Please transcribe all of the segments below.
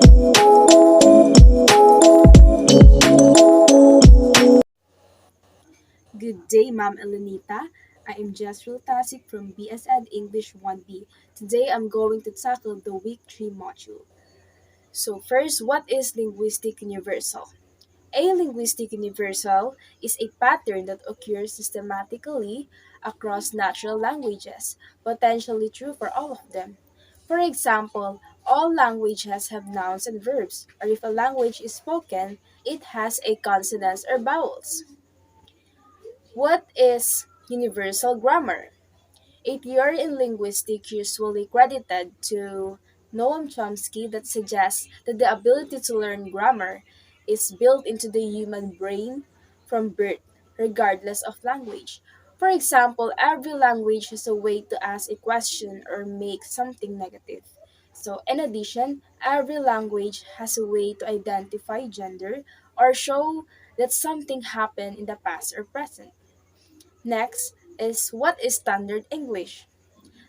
Good day, Ma'am Elenita. I am Jessril Tasik from BSED English 1B. Today I'm going to tackle the Week 3 module. So first, what is linguistic universal? A linguistic universal is a pattern that occurs systematically across natural languages, potentially true for all of them. For example, all languages have nouns and verbs, or if a language is spoken, it has a consonants or vowels. What is universal grammar? A theory in linguistics usually credited to Noam Chomsky that suggests that the ability to learn grammar is built into the human brain from birth, regardless of language. For example, every language has a way to ask a question or make something negative. So, in addition, every language has a way to identify gender or show that something happened in the past or present. Next is what is Standard English?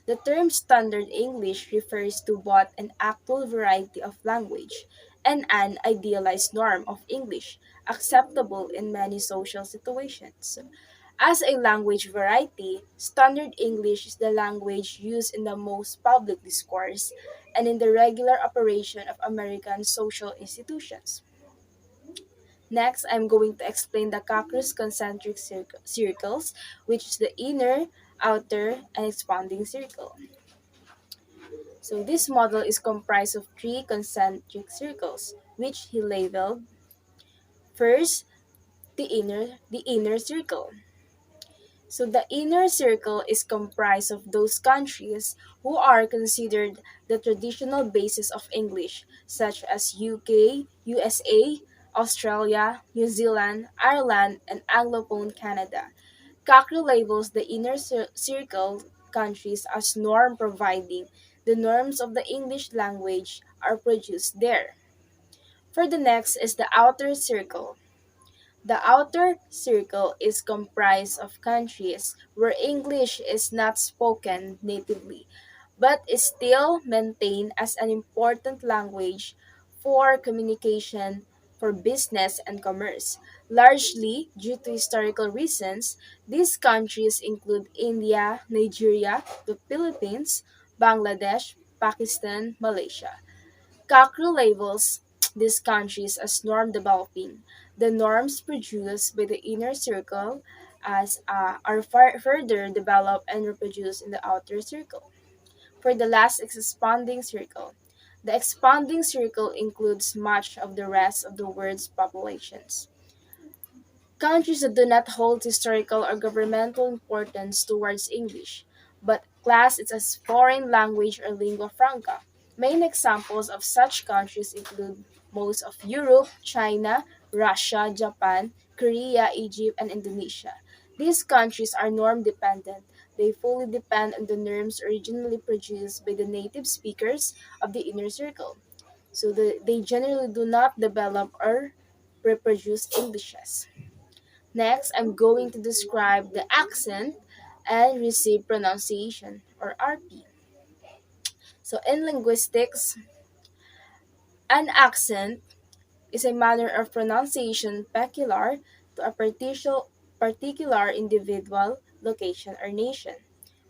The term Standard English refers to both an actual variety of language and an idealized norm of English acceptable in many social situations. As a language variety, Standard English is the language used in the most public discourse and in the regular operation of American social institutions. Next, I'm going to explain the Cockroach concentric circles, which is the inner, outer, and expanding circle. So this model is comprised of three concentric circles, which he labeled first the inner circle. So the inner circle is comprised of those countries who are considered the traditional basis of English, such as UK, USA, Australia, New Zealand, Ireland, and Anglophone Canada. Cochrane labels the inner circle countries as norm providing the norms of the English language are produced there. For the next is the outer circle. The outer circle is comprised of countries where English is not spoken natively, but is still maintained as an important language for communication, for business and commerce. Largely due to historical reasons, these countries include India, Nigeria, the Philippines, Bangladesh, Pakistan, Malaysia. Cochrane labels these countries as norm developing. The norms produced by the inner circle are further developed and reproduced in the outer circle. For the last is expanding circle. The expanding circle includes much of the rest of the world's populations. Countries that do not hold historical or governmental importance towards English, but class it as foreign language or lingua franca. Main examples of such countries include most of Europe, China, Russia, Japan, Korea, Egypt, and Indonesia. These countries are norm dependent. They fully depend on the norms originally produced by the native speakers of the inner circle. So they generally do not develop or reproduce Englishes. Next, I'm going to describe the accent and received pronunciation or RP. So in linguistics, an accent is a manner of pronunciation peculiar to a particular individual, location, or nation,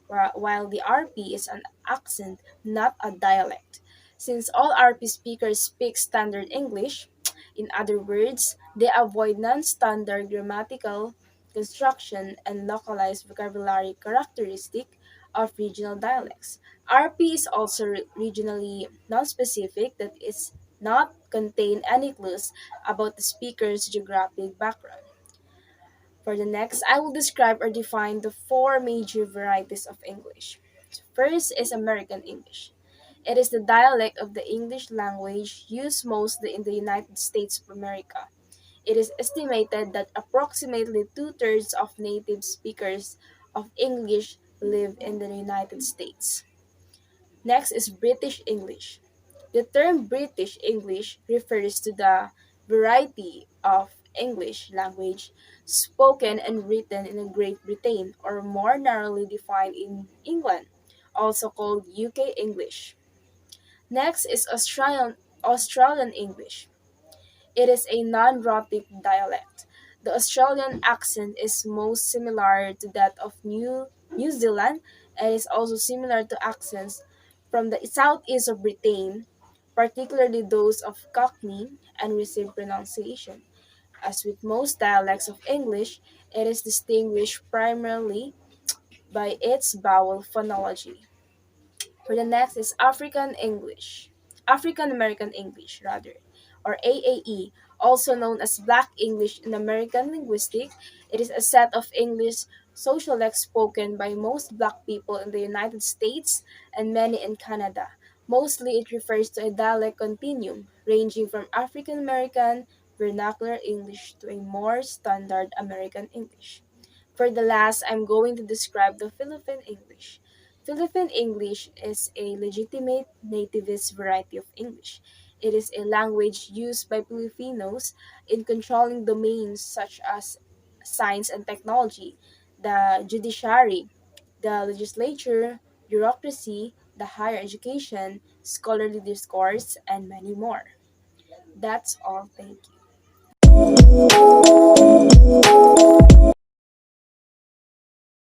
while the RP is an accent, not a dialect. Since all RP speakers speak standard English, in other words, they avoid non-standard grammatical construction and localized vocabulary characteristic of regional dialects. RP is also regionally non-specific, that is not contain any clues about the speaker's geographic background. For the next, I will describe or define the four major varieties of English. First is American English. It is the dialect of the English language used mostly in the United States of America. It is estimated that approximately two-thirds of native speakers of English live in the United States. Next is British English. The term British English refers to the variety of English language spoken and written in Great Britain, or more narrowly defined in England, also called UK English. Next is Australian English. It is a non-rhotic dialect. The Australian accent is most similar to that of New Zealand and is also similar to accents from the southeast of Britain, particularly those of Cockney and received pronunciation. As with most dialects of English, it is distinguished primarily by its vowel phonology. For the next is African American English rather, or AAE, also known as Black English in American linguistics. It is a set of English sociolects spoken by most Black people in the United States and many in Canada. Mostly it refers to a dialect continuum ranging from African American vernacular English to a more standard American English. For the last, I'm going to describe the Philippine English. Philippine English is a legitimate nativist variety of English. It is a language used by Filipinos in controlling domains such as science and technology, the judiciary, the legislature, bureaucracy, the higher education, scholarly discourse, and many more. That's all. Thank you.